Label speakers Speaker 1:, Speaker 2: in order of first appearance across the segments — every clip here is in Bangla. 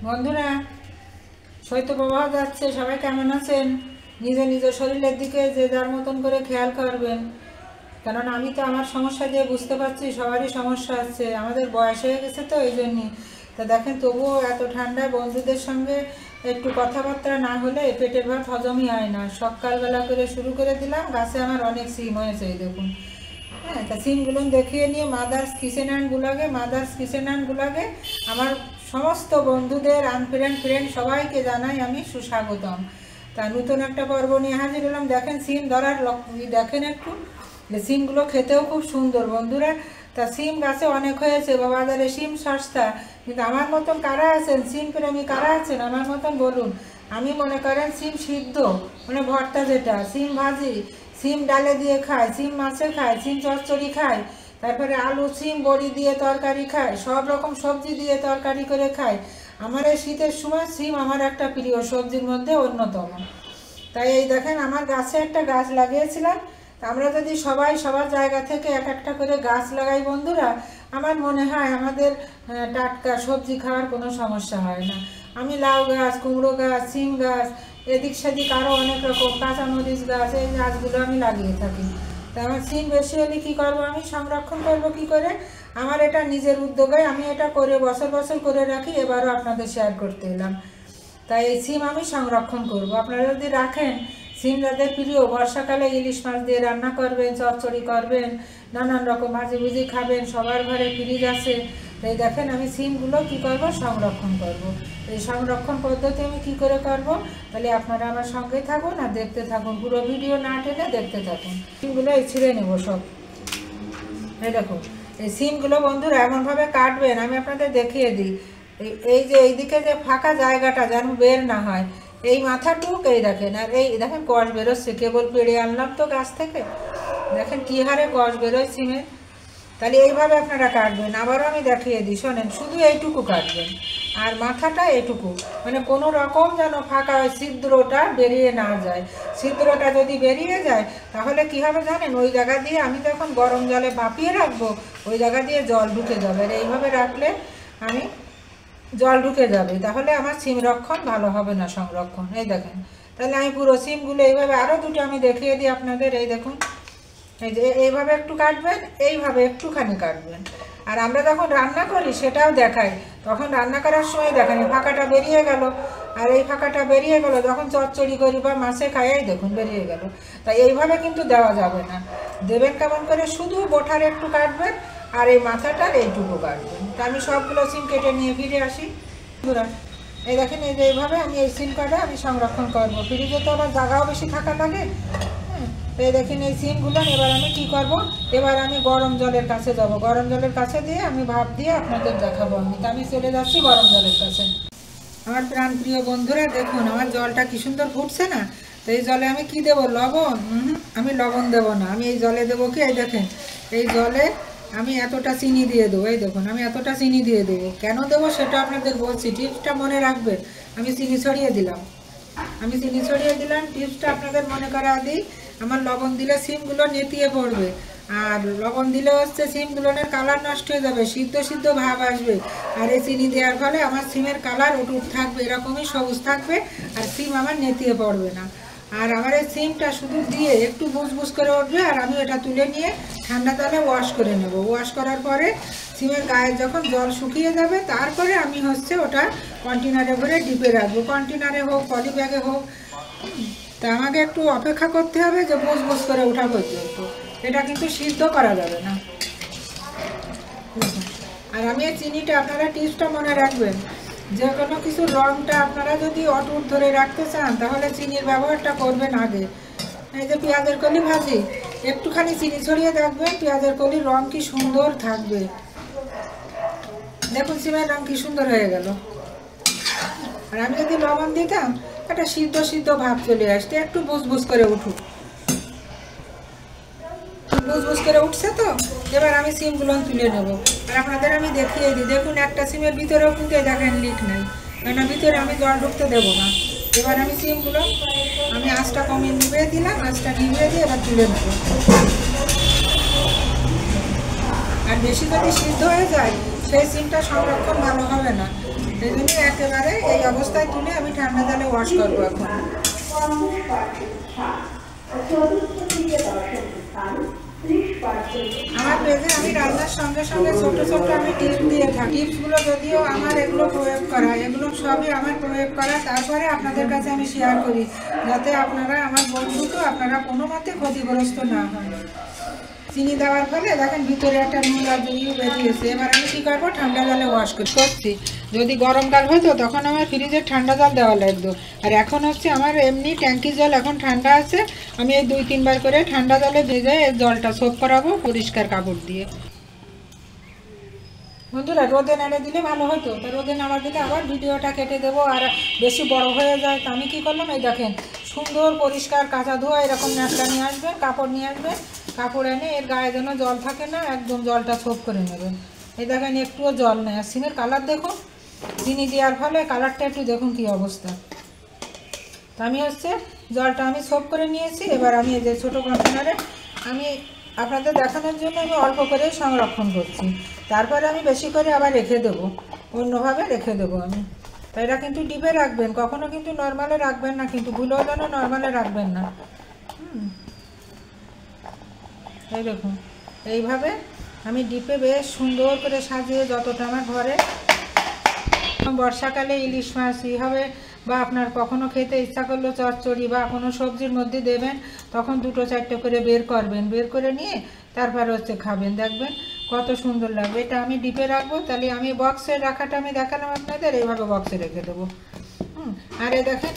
Speaker 1: বন্ধুরা শৈত্যপ্রবাহ যাচ্ছে, সবাই কেমন আছেন? নিজ নিজ শরীরের দিকে যে যার মতন করে খেয়াল করবেন, কারণ আমি তো আমার সমস্যা দিয়ে বুঝতে পারছি সবারই সমস্যা আছে। আমাদের বয়স হয়ে গেছে তো এই জন্যই। তা দেখেন তবুও এত ঠান্ডায় বন্ধুদের সঙ্গে একটু কথাবার্তা না হলে পেটের ভাত হজমই হয় না। সকালবেলা করে শুরু করে দিলাম, গাছে আমার অনেক সিম হয়েছে, এই দেখুন। হ্যাঁ, তা সিমগুলো দেখিয়ে নিয়ে মাদার্স কিচেন অ্যান্ড গুলাগে আমার সমস্ত বন্ধুদের ফ্রেন্ড সবাইকে জানাই আমি সুস্বাগতম। তা নতুন একটা পর্ব নিয়ে হাজির হলাম। দেখেন সিম ধরার দেখেন একটু, সিমগুলো খেতেও খুব সুন্দর বন্ধুরা। তা সিম গাছে অনেক হয়েছে, বাজারে সিম সস্তা, কিন্তু আমার মতন কারা আছেন, সিম প্রেমী কারা আছেন আমার মতন বলুন। আমি মনে করেন সিম সিদ্ধ মানে ভর্তা, যেটা সিম ভাজি, সিম ডালে দিয়ে খায়, সিম মাছে খায়, সিম চচ্চড়ি খায়, তারপরে আলু সিম বড়ি দিয়ে তরকারি খায়, সব রকম সবজি দিয়ে তরকারি করে খায়। আমার এই শীতের সময় সিম আমার একটা প্রিয় সবজির মধ্যে অন্যতম। তাই এই দেখেন আমার গাছে একটা গাছ লাগিয়েছিলাম। আমরা যদি সবাই সবার জায়গা থেকে এক একটা করে গাছ লাগাই বন্ধুরা, আমার মনে হয় আমাদের টাটকা সবজি খাওয়ার কোনো সমস্যা হয় না। আমি লাউ গাছ, কুমড়ো গাছ, সিম গাছ, এদিক সেদিক আরও অনেক রকম কাঁচামরিচ গাছ, এই গাছগুলো আমি লাগিয়ে থাকি। তা আমার সিম বেশি হলে কী করবো, আমি সংরক্ষণ করবো কী করে? আমার এটা নিজের উদ্যোগে আমি এটা করে বছর বছর করে রাখি, এবারও আপনাদের শেয়ার করতে এলাম। তাই এই সিম আমি সংরক্ষণ করব। আপনারা যদি রাখেন, সিম যাদের প্রিয়, বর্ষাকালে ইলিশ মাছ দিয়ে রান্না করবেন, চচ্চড়ি করবেন, নানান রকম ভাজি ভুজি খাবেন, সবার ঘরে ফ্রিজ আছে। তাই দেখেন আমি সিমগুলো কী করব, সংরক্ষণ করব। এই সংরক্ষণ পদ্ধতি আমি কী করে করব, তাহলে আপনারা আমার সঙ্গে থাকুন আর দেখতে থাকুন, পুরো ভিডিও না টেনে দেখতে থাকুন। সিমগুলো এই ছিঁড়ে নেব সব। এই দেখুন এই সিমগুলো বন্ধুরা এমনভাবে কাটবেন, আমি আপনাদের দেখিয়ে দিই। এই যে এইদিকে যে ফাঁকা জায়গাটা যেন বের না হয়, এই মাথাটুক এই দেখেন, আর এই দেখেন কষ বেরোচ্ছে, কেবল পেড়ে আনলাম তো গাছ থেকে, দেখেন কী হারে কষ বেরোয় সিমের। তাহলে এইভাবে আপনারা কাটবেন। আবারও আমি দেখিয়ে দিই, শোনেন, শুধু এইটুকু কাটবেন আর মাথাটা এইটুকু, মানে কোনো রকম যেন ফাঁকা ওই ছিদ্রটা বেরিয়ে না যায়। ছিদ্রটা যদি বেরিয়ে যায় তাহলে কী হবে জানেন, ওই জায়গা দিয়ে আমি যখন গরম জলে ভাপিয়ে রাখবো, ওই জায়গা দিয়ে জল ঢুকে যাবে। আর এইভাবে রাখলে আমি জল ঢুকে যাবে, তাহলে আমার সিম রক্ষণ ভালো হবে না, সংরক্ষণ। এই দেখেন, তাহলে আমি পুরো সিমগুলো এইভাবে, আরও দুটো আমি দেখিয়ে দিই আপনাদের। এই দেখুন, এই যে এইভাবে একটু কাটবেন, এইভাবে একটুখানি কাটবেন। আর আমরা যখন রান্না করি সেটাও দেখাই, তখন রান্না করার সময় দেখেন এই ফাঁকাটা বেরিয়ে গেল, আর এই ফাঁকাটা বেরিয়ে গেল যখন চচ্চড়ি করি বা মাছে খাই, এই দেখুন বেরিয়ে গেল। তাই এইভাবে কিন্তু দেওয়া যাবে না। দেবেন কেমন করে, শুধু বোঠার একটু কাটবেন আর এই মাথাটার এইটুকু কাটবেন। তা আমি সবগুলো সিম কেটে নিয়ে ফিরে আসি। এই দেখেন, এই যে এইভাবে আমি এই সিম কাটা আমি সংরক্ষণ করবো। ফ্রিজে তো আবার জায়গাও বেশি থাকা লাগে। এই দেখেন এই সিমগুলো এবার আমি কি করব, এবার আমি গরম জলের কাছে যাব। গরম জলের কাছে দিয়ে আমি ভাপ দিয়ে আপনাদের দেখাবো। আমি চলে যাচ্ছি গরম জলের কাছে। আমার প্রাণ প্রিয় বন্ধুরা দেখুন, আমার জলটা কি সুন্দর ফুটছে না। তো এই জলে আমি কি দেব, লবণ? আমি লবণ দেব না। আমি এই জলে দেবো কি, এই দেখেন এই জলে আমি এতটা চিনি দিয়ে দেবো। এই দেখুন আমি এতটা চিনি দিয়ে দেবো। কেন দেবো সেটা আপনাদের বলছি, টিপসটা মনে রাখবেন। আমি চিনি ছড়িয়ে দিলাম, টিপসটা আপনাদের মনে করা দিই। আমার লবণ দিলে সিমগুলো নেতিয়ে পড়বে, আর লবণ দিলে হচ্ছে সিমগুলোর কালার নষ্ট হয়ে যাবে, সিদ্ধ ভাব আসবে। আর এই চিনি দেওয়ার ফলে আমার সিমের কালার অটুট থাকবে, এরকমই সবুজ থাকবে, আর সিম আমার নেতিয়ে পড়বে না। আর আমার এই সিমটা শুধু দিয়ে একটু বুঝ করে উঠবে, আর আমি এটা তুলে নিয়ে ঠান্ডা জলে ওয়াশ করে নেব। ওয়াশ করার পরে সিমের গায়ে যখন জল শুকিয়ে যাবে, তারপরে আমি হচ্ছে ওটা কন্টেনারে ভরে ডিপে রাখবো, কন্টেনারে হোক পলি ব্যাগে হোক। তা আমাকে একটু অপেক্ষা করতে হবে যে বুঝ করে ওঠা পর্যন্ত, এটা কিন্তু সিদ্ধ করা যাবে না। আর আমি এই চিনিটা, আপনারা টিপসটা মনে রাখবেন, যে কোনো কিছুর রঙটা আপনারা যদি অটুট ধরে রাখতে চান তাহলে চিনির ব্যবহারটা করবেন আগে। এই যে পেঁয়াজের কলি ভাজি, একটুখানি চিনি ছড়িয়ে রাখবেন, পেঁয়াজের কলির রং কি সুন্দর থাকবে। দেখুন সিমের রং কি সুন্দর হয়ে গেল। আর আমি যদি লবণ দিতাম, একটা সিদ্ধ ভাব চলে আসতে, একটু বুঝ করে উঠুক। বুঝ করে উঠছে তো, এবার আমি সিমগুলো তুলে নেব। আর আপনাদের আমি দেখিয়ে দিই, দেখুন একটা সিমের ভিতরেও কিন্তু দেখেন লিক নাই, কেন ভিতরে আমি জল ঢুকতে দেবো না। এবার আমি সিমগুলো আমি আঁচটা কমিয়ে নিভিয়ে দিলাম, আঁচটা নিভিয়ে দিয়ে এবার তুলে নেব। আর বেশি যদি সিদ্ধ হয়ে যায় সেই সিমটা সংরক্ষণ ভালো হবে না। এই জন্যই একেবারে এই অবস্থায় তুলে আমি ঠান্ডা জলে ওয়াশ করবো এখন। আমার পেজে আমি রান্নার সঙ্গে সঙ্গে ছোট ছোট আমি টিপস দিয়ে থাকি। টিপসগুলো যদিও আমার এগুলো প্রয়োগ করা, এগুলো সবই আমার প্রয়োগ করা, তারপরে আপনাদের কাছে আমি শেয়ার করি, যাতে আপনারা আমার বন্ধুকে আপনারা কোনো মতে ক্ষতিগ্রস্ত না হয়। চিনি দেওয়ার ফলে দেখেন ভিতরে একটা নোংরা জড়িয়ে বেরিয়েছে। এবার আমি কী করবো, ঠান্ডা জলে ওয়াশ করছি। যদি গরমকাল হতো তখন আমার ফ্রিজে ঠান্ডা জল দেওয়া লাগতো, আর এখন হচ্ছে আমার এমনি ট্যাঙ্কির জল এখন ঠান্ডা আছে। আমি এই 2-3 বার করে ঠান্ডা জলে ভেজে এই জলটা সোপ করাবো পরিষ্কার কাপড় দিয়ে। বন্ধুরা রোদে নেড়ে দিলে ভালো হতো, তো রোদে নাড়া দিলে আবার ভিডিওটা কেটে দেবো আর বেশি বড় হয়ে যায়। তো আমি কী করলাম, এই দেখেন সুন্দর পরিষ্কার কাঁচা ধোয়া এরকম ন্যাকড়া নিয়ে আসবেন, কাপড় নিয়ে আসবেন, কাপড় এনে এর গায়ে যেন জল থাকে না, একদম জলটা সোপ করে নেবেন। এই দেখেন একটুও জল নেই। আর সিমের কালার দেখুন, চিনি দেওয়ার ফলে কালারটা একটু দেখুন কী অবস্থা। তো আমি হচ্ছে জলটা আমি সোপ করে নিয়েছি। এবার আমি এই যে ছোটো কন্টেনারে আমি আপনাদের দেখানোর জন্য আমি অল্প করেই সংরক্ষণ করছি, তারপরে আমি বেশি করে আবার রেখে দেবো, অন্যভাবে রেখে দেবো আমি। তো এটা কিন্তু ডিপে রাখবেন, কখনো কিন্তু নর্মালে রাখবেন না, কিন্তু ভুলেও যেন নর্মালে রাখবেন না। এই দেখুন এইভাবে আমি ডিপে বেশ সুন্দর করে সাজিয়ে, যতটা আমার ঘরে বর্ষাকালে ইলিশ মাছ হবে বা আপনার কখনো খেতে ইচ্ছা করলো চচ্চড়ি বা কোনো সবজির মধ্যে দেবেন, তখন 2-4টে করে বের করবেন, বের করে নিয়ে তারপর হচ্ছে খাবেন, দেখবেন কত সুন্দর লাগবে। এটা আমি ডিপে রাখবো। তাহলে আমি বক্সে রাখাটা আমি দেখালাম আপনাদের, এইভাবে বক্সে রেখে দেবো। আর এই দেখেন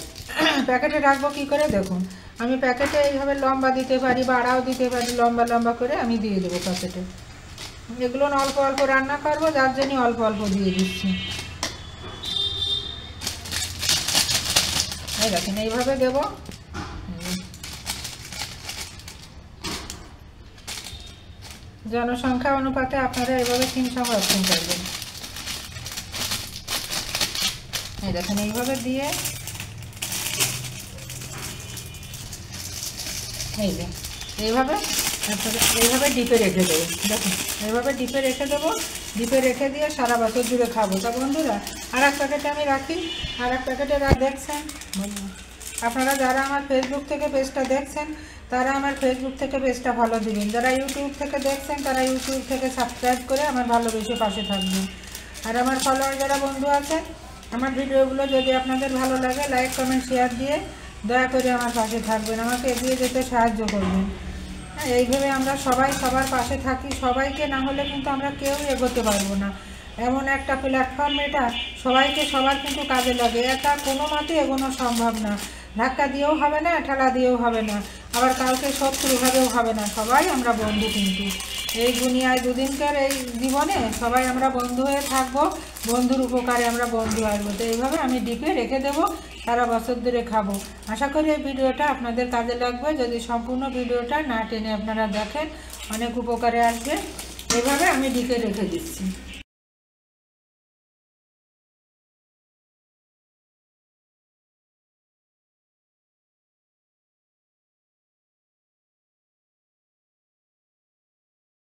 Speaker 1: প্যাকেটে রাখবো কী করে, দেখুন আমি প্যাকেটে এইভাবে লম্বা দিতে পারি বা আড়াও দিতে পারি, লম্বা লম্বা করে আমি দিয়ে দেবো প্যাকেটে। এগুলো অল্প অল্প রান্না করবো, যার জন্য অল্প অল্প দিয়ে দিচ্ছি। এই দেখেন এইভাবে দেবো। জনসংখ্যা অনুপাতে আপনারা এইভাবে সিম সংরক্ষণ করবেন। এই দেখেন এইভাবে দিয়ে এই যে এইভাবে এইভাবে ডিপে রেখে দেবো। দেখুন এইভাবে ডিপে রেখে দেবো, ডিপে রেখে দিয়ে সারা বছর জুড়ে খাবো। তা বন্ধুরা আর এক প্যাকেটে আমি রাখি, আর এক প্যাকেটে দেখছেন আপনারা যারা আমার ফেসবুক থেকে পেজটা দেখছেন তারা আমার ফেসবুক থেকে পেজটা ভালো দিবেন, যারা ইউটিউব থেকে দেখছেন তারা ইউটিউব থেকে সাবস্ক্রাইব করে আমার ভালোবেসে পাশে থাকবেন। আর আমার ফলোয়ার যারা বন্ধু আছেন, আমার ভিডিওগুলো যদি আপনাদের ভালো লাগে লাইক কমেন্ট শেয়ার দিয়ে দয়া করে আমার পাশে থাকবেন, আমাকে এগিয়ে যেতে সাহায্য করবেন। হ্যাঁ, এইভাবে আমরা সবাই সবার পাশে থাকি, সবাইকে না হলে কিন্তু আমরা কেউ এগোতে পারবো না। এমন একটা প্ল্যাটফর্ম এটা, সবাইকে সবার কিন্তু কাজে লাগে, এটা কোনো মতে এগোনো সম্ভব না। ধাক্কা দিয়েও হবে না, ঠেলা দিয়েও হবে না, আবার কাউকে শত্রুভাবেও হবে না, সবাই আমরা বন্ধু। কিন্তু এই দুনিয়ায় দুদিনকার এই জীবনে সবাই আমরা বন্ধু হয়ে থাকবো, বন্ধুর উপকারে আমরা বন্ধু আসবো। তো এইভাবে আমি ডিপে রেখে দেবো, সারা বছর ধরে খাবো। আশা করি এই ভিডিওটা আপনাদের কাজে লাগবে। যদি সম্পূর্ণ ভিডিওটা না টেনে আপনারা দেখেন, অনেক উপকারে আসবে। এইভাবে আমি ডিপে রেখে দিচ্ছি।